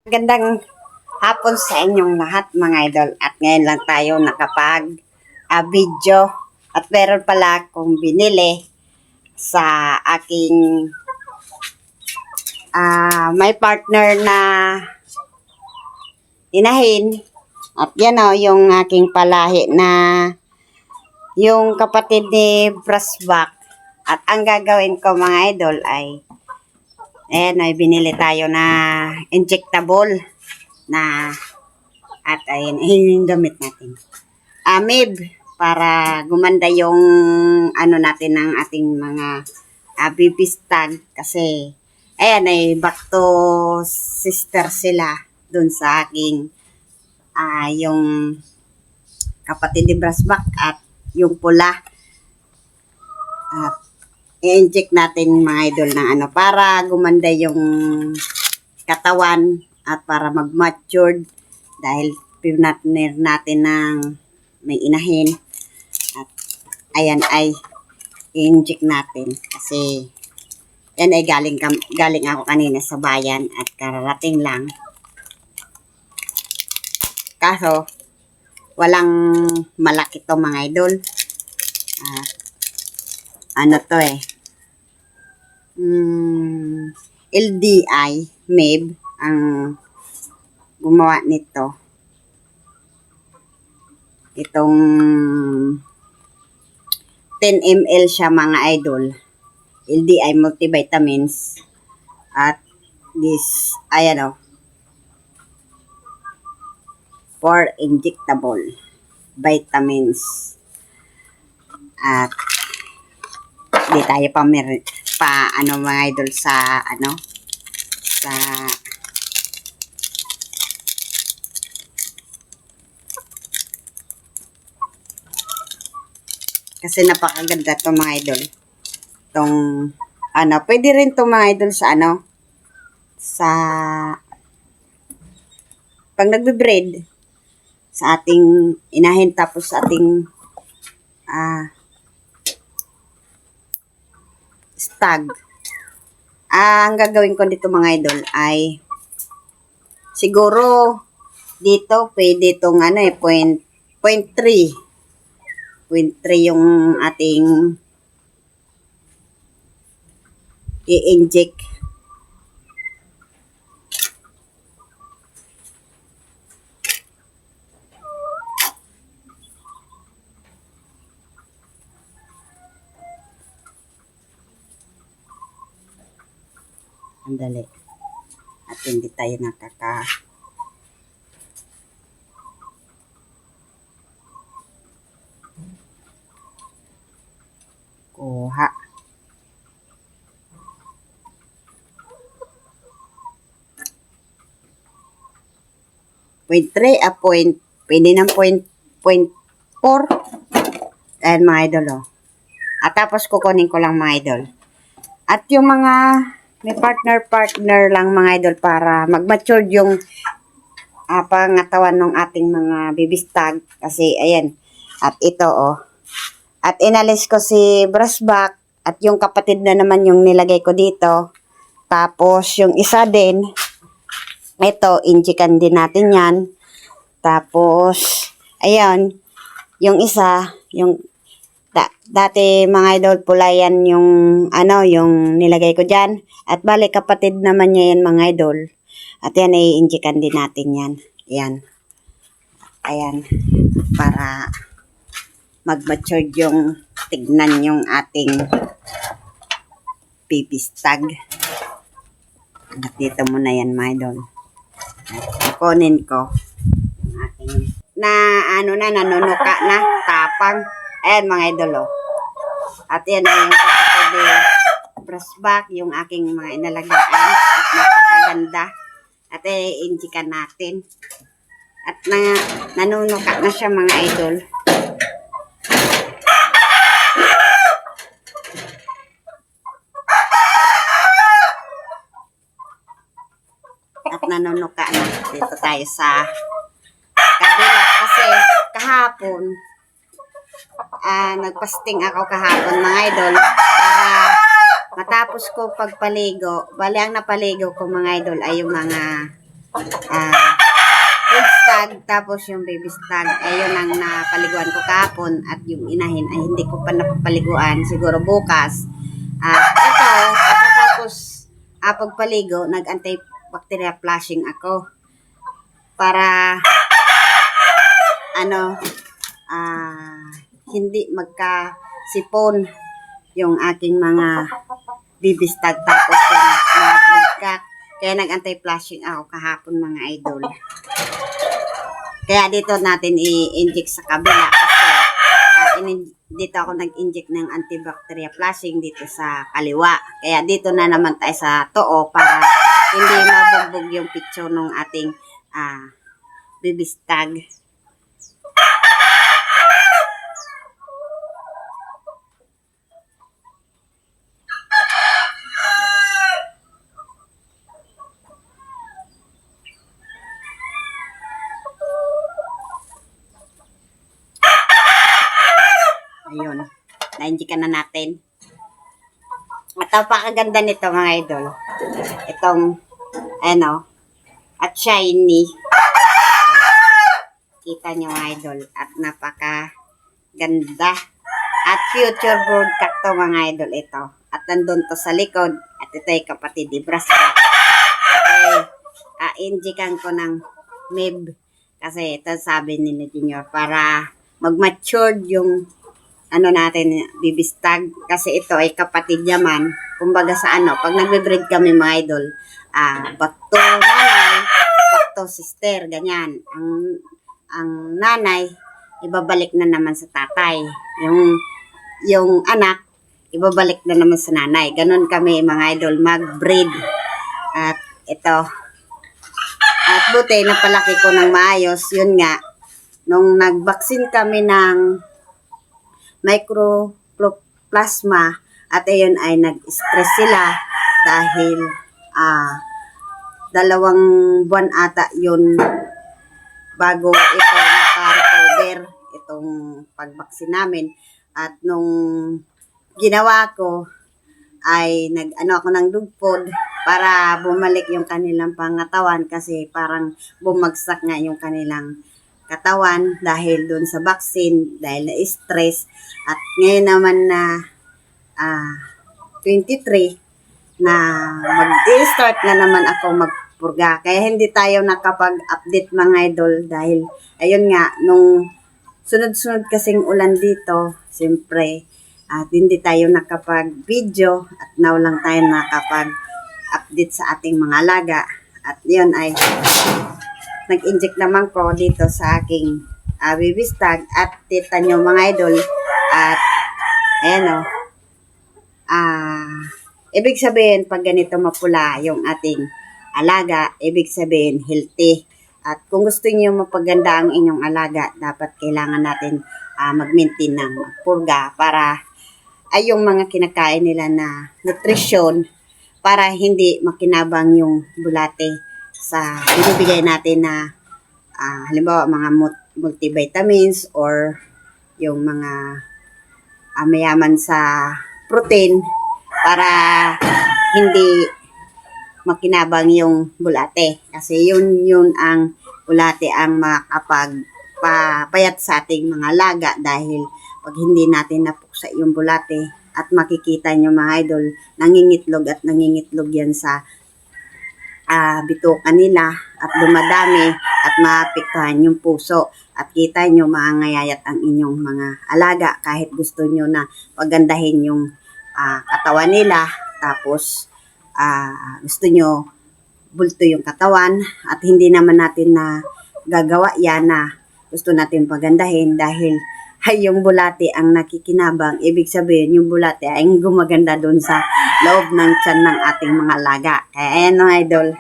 Magandang hapon sa inyong lahat mga idol at ngayon lang tayo nakapag video at meron pala akong binili sa aking may partner na inahin at yan o yung aking palahi na yung kapatid ni Brasback at ang gagawin ko mga idol ay ay binili tayo na injectable na at ayun, yung gamit natin. Amib para gumanda yung ano natin ng ating mga bibistag kasi ayan ay back to sister sila dun sa aking yung kapatid ni Brasback at yung pula at i-inject natin mga idol ng ano para gumanda yung katawan at para mag-matured dahil pinatner natin ng may inahin at ayan ay i-inject natin kasi yan ay galing ako kanina sa bayan at kararating lang kaso walang malaki to mga idol ano to LDI MEB ang gumawa nito. Itong 10 ml siya mga idol. LDI multivitamins. At this, ayan for injectable vitamins. At di tayo ano mga idol sa sa kasi napakaganda to mga idol. Tong pwede rin to mga idol sa sa pag nagbe-bread sa ating inahin tapos sa ating stag. Ang gagawin ko dito mga idol ay siguro dito pwede itong 0.3 yung ating i-inject. Andali. At hindi tayo kuha. Pwede ng 0.4. Ayan mga idol At tapos kukunin ko lang mga idol. At yung mga may partner lang mga idol para mag-mature yung pangatawan ng ating mga bibistag kasi ayan. At ito At inalis ko si Brasback at yung kapatid na naman yung nilagay ko dito. Tapos yung isa din ito, injikan din natin yan. Tapos, ayan, yung isa, yung dati mga idol pula yan yung yung nilagay ko dyan. At balik kapatid naman niya yan mga idol. At yan ay injikan din natin yan. Ayan. Ayan. Para mag-mature yung tignan yung ating pipistag. At dito muna yan mga idol. Kukunin ko yung ating nanunuka na tapang. Ayan mga idol At yan ay yung kapatid ni Brasback, yung aking mga inalagaan at napakaganda. At injikan natin. At nanunuka na siya mga idol. At nanunuka na. Dito tayo sa kabila kasi kahapon nagpasting ako kahapon mga idol para matapos ko pagpaligo. Bali ang napaligo ko mga idol ay yung mga old stag, tapos yung baby stag, ayun ang napaliguan ko kahapon at yung inahin ay hindi ko pa napapaliguan, siguro bukas. Ito, pagkatapos pagpaligo, nag-antibacteria flushing ako para hindi magkasipon yung aking mga baby stag tapos yung mga broodcock. Kaya nag-anti-flushing ako kahapon mga idol. Kaya dito natin i-inject sa kabila kasi dito ako nag-inject ng antibacteria flushing dito sa kaliwa. Kaya dito na naman tayo sa too para hindi mabugbog yung picture ng ating baby stag. Ayun, na-injikan na natin. At napakaganda nito mga idol. Itong, at shiny. Kita nyo mga idol. At napakaganda. At future broodcock to mga idol ito. At nandun to sa likod. At ito ay kapatid ni Brasco. At injikan ko ng MIB. Kasi ito sabi ni Junior para mag-matured yung natin, baby stag. Kasi ito ay kapatid naman. Kumbaga sa pag nagbe-breed kami mga idol, bakto nanay, bakto sister, ganyan. Ang nanay, ibabalik na naman sa tatay. Yung anak, ibabalik na naman sa nanay. Ganon kami mga idol, mag-breed. At ito. At buti, napalaki ko ng maayos. Yun nga, nung nag-vaccine kami ng microplasma at ayun ay nag-stress sila dahil 2 buwan ata yun bago ito naka-recover itong pag-vaccine namin. At nung ginawa ko ay ako ng dugpod para bumalik yung kanilang pangatawan kasi parang bumagsak nga yung kanilang katawan dahil doon sa vaccine, dahil na stress. At ngayon naman na 23 na mag-start na naman ako magpurga. Kaya hindi tayo nakapag-update mga idol dahil ayun nga, nung sunod-sunod kasing ulan dito, siyempre, at hindi tayo nakapag-video at now lang tayo nakapag-update sa ating mga alaga. At yun ay nag-inject naman ko dito sa aking baby stag at tita nyo mga idol. At ayan ibig sabihin pag ganito mapula yung ating alaga, ibig sabihin healthy. At kung gusto niyo mapaganda ang inyong alaga, dapat kailangan natin mag-maintain ng purga para ay yung mga kinakain nila na nutrition para hindi makinabang yung bulate sa binibigay natin na halimbawa mga multivitamins or yung mga mayaman sa protein para hindi makinabang yung bulate. Kasi yun ang bulate ang makapagpapayat sa ating mga laga dahil pag hindi natin napuksa yung bulate at makikita nyo mga idol, nangingitlog yan sa bituka nila at dumadami at maapektuhan yung puso at kita nyo maangayayat ang inyong mga alaga kahit gusto nyo na pagandahin yung katawan nila tapos gusto nyo bulto yung katawan at hindi naman natin na gagawa yan na gusto natin pagandahin dahil ay yung bulate ang nakikinabang. Ibig sabihin yung bulate ay gumaganda doon sa loob ng tiyan ng ating mga alaga. Kaya ayan mga idol.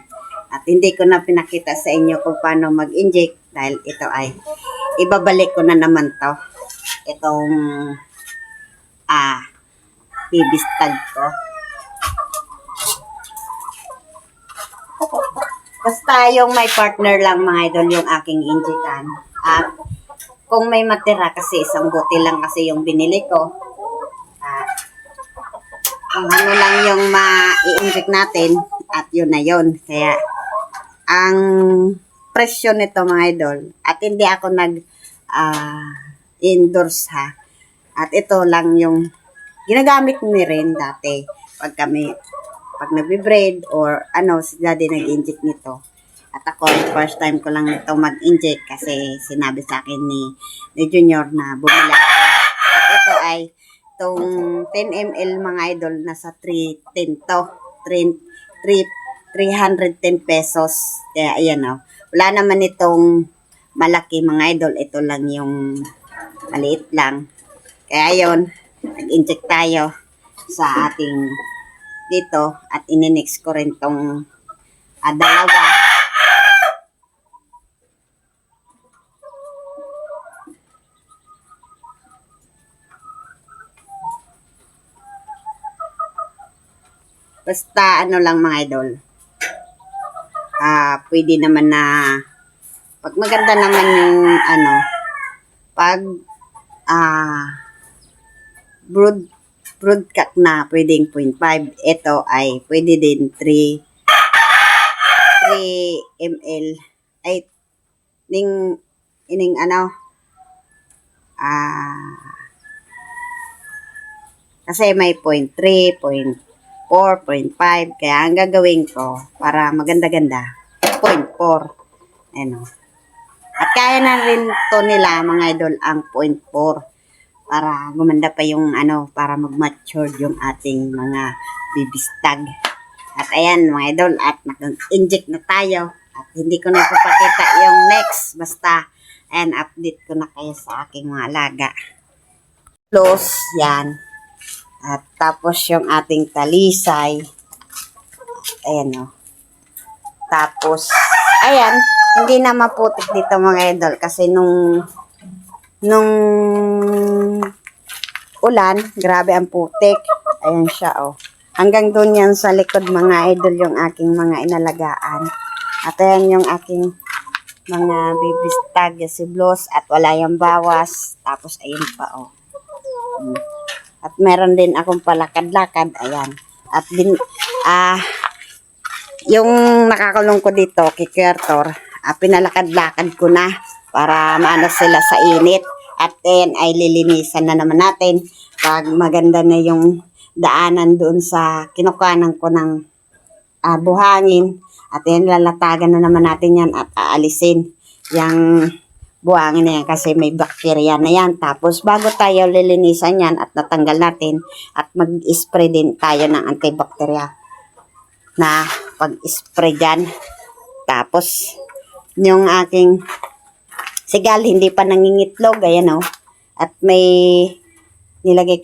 At hindi ko na pinakita sa inyo kung paano mag-inject dahil ito ay ibabalik ko na naman to. Itong baby stag ko. Basta yung may partner lang mga idol yung aking injekan. At kung may matira kasi isang bote lang kasi yung binili ko. Kung ano lang yung ma-i-inject natin at yun na yun. Kaya ang presyo nito mga idol. At hindi ako endorse ha. At ito lang yung ginagamit ni rin dati pag nagbe-braid or si daddy nag-inject nito. At ako, first time ko lang ito mag-inject kasi sinabi sa akin ni Junior na bumili ako. At ito ay itong 10 ml mga idol, nasa 310 to. 310 pesos. Kaya ayan o. Wala naman itong malaki mga idol. Ito lang yung maliit lang. Kaya ayun, nag-inject tayo sa ating dito at ininix ko rin tong dalawa. Basta lang mga idol. Pwede naman na pag maganda naman yung pag broadcast na pwedeng 0.5. Ito ay pwede din 3 ml. Ay ining kasi may 0.3, 0.4, 0.5. Kaya ang gagawin ko para maganda-ganda 0.4. At kaya na rin to nila mga idol ang 0.4 para gumanda pa yung para mag-mature yung ating mga baby stag. At ayan mga idol, at nag-inject na tayo. At hindi ko na ipapakita yung next. Basta, ayan, update ko na kayo sa aking mga alaga. Close, yan. At tapos yung ating talisay. Ayan o. Tapos, ayan, hindi na maputik dito mga idol. Kasi nung ulan, grabe ang putik. Ayan siya o. Hanggang doon yan sa likod mga idol yung aking mga inalagaan. At ayan yung aking mga baby stag, si Bloss, at wala yung bawas. Tapos ayun pa o. At meron din akong palakad-lakad, ayan. At yung nakakulong ko dito, kikertor, pinalakad-lakad ko na para maano sila sa init. At ayan ay lilinisan na naman natin pag maganda na yung daanan doon sa kinukanan ko ng buhangin. At ayan, lalatagan na naman natin yan at aalisin yung buhangin na yan kasi may bakterya na yan. Tapos bago tayo lilinisan yan at natanggal natin at mag-spray din tayo ng antibacteria na pag-spray dyan. Tapos yung aking sigal hindi pa nangingitlog, ayan o. At may nilagay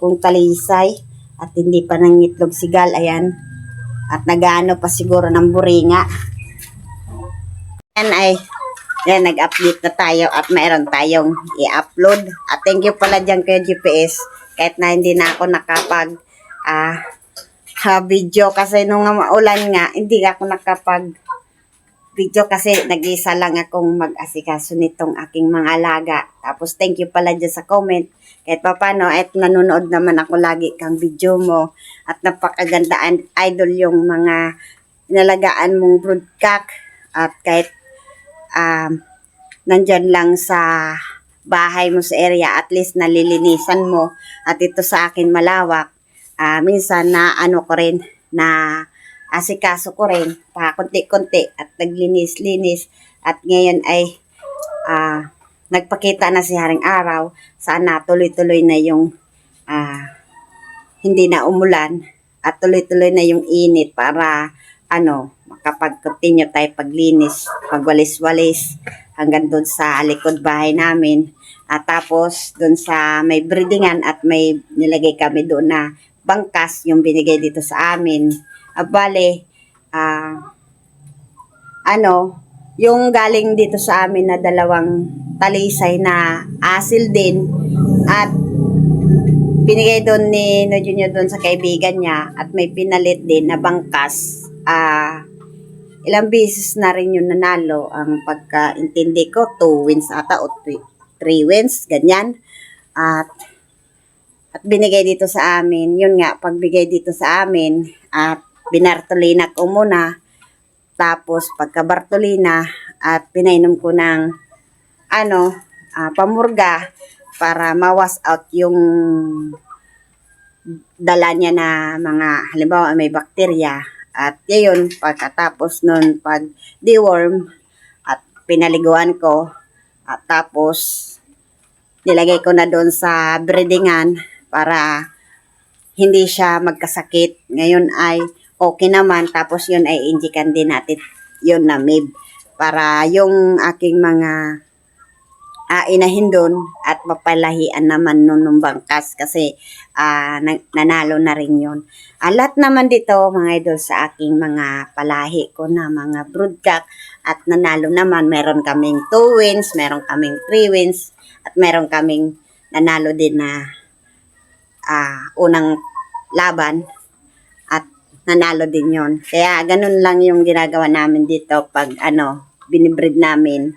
kong talisay at hindi pa nangitlog sigal, ayan. At nagaano pa siguro ng buringa. Yan, nag-update na tayo at mayroon tayong i-upload. At thank you pala dyan kay GPS. Kahit na hindi na ako nakapag video kasi nung maulan nga, hindi ako nakapag video kasi nag-isa lang akong mag-asikaso nitong aking mga alaga. Tapos thank you pala dyan sa comment. Kahit papano, at nanonood naman ako lagi kang video mo. At napakagandaan, idol yung mga inalagaan mong broodcock. At kahit nandyan lang sa bahay mo sa area, at least nalilinisan mo. At ito sa akin malawak. Minsan na ko rin na asikaso ko rin pa konti-konti at naglinis-linis. At ngayon ay nagpakita na si Haring Araw. Sana tuloy-tuloy na yung hindi na umulan at tuloy-tuloy na yung init para makapag-continue tayo paglinis, pagwalis-walis hanggang doon sa likod bahay namin. At tapos doon sa may breedingan at may nilagay kami doon na bangkas yung binigay dito sa amin. Bale, yung galing dito sa amin na dalawang talisay na asil din at binigay doon ni No Junior doon sa kaibigan niya at may pinalit din na bangkas. Ilang beses na rin yung nanalo. Ang pagkaintindi ko, 2 wins ata o 3 wins, ganyan. At binigay dito sa amin, yun nga, pagbigay dito sa amin, at binartolina ko muna, tapos pagka Bartolina at pinainom ko ng pamurga para ma-wash out yung dala niya na mga halimbawa may bakterya. At yun, pagkatapos nun pag deworm at pinaliguan ko at tapos nilagay ko na doon sa breedingan para hindi siya magkasakit. Ngayon ay okay naman, tapos yun ay injikan din natin yun na MIB para yung aking mga inahin doon at mapalahian naman nun ng bangkas kasi nanalo na rin yun. Lahat naman dito mga idol sa aking mga palahi ko na mga broodcock at nanalo naman. Meron kaming 2 wins, meron kaming 3 wins at meron kaming nanalo din na unang laban at nanalo din yon. Kaya ganun lang yung ginagawa namin dito pag binibreed namin.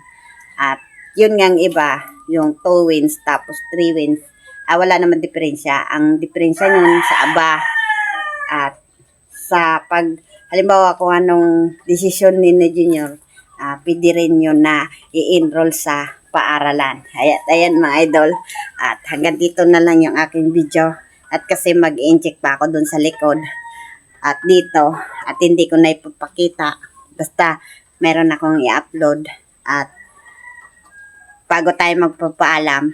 At yun ngang iba, yung 2 wins tapos 3 wins. Wala naman diferensya. Ang diferensya nun sa aba at sa pag halimbawa kung anong desisyon ni Junior, pwede rin yun na i-enroll sa paaralan. Ayan mga idol. At hanggang dito na lang yung aking video. At kasi mag-inject pa ako dun sa likod. At dito, at hindi ko na ipapakita. Basta meron akong i-upload. At bago tayo magpapaalam,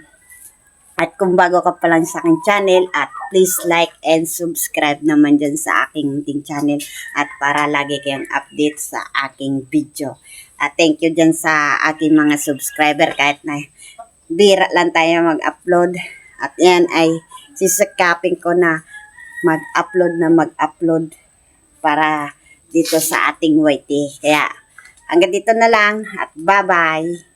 at kung bago ka pa lang sa aking channel, at please like and subscribe naman dyan sa aking munting channel at para lagi kayong update sa aking video. At thank you dyan sa aking mga subscriber kahit na bira lang tayo mag-upload. At yan ay sisakapin ko na mag-upload para dito sa ating YT. Kaya hanggang dito na lang at bye-bye!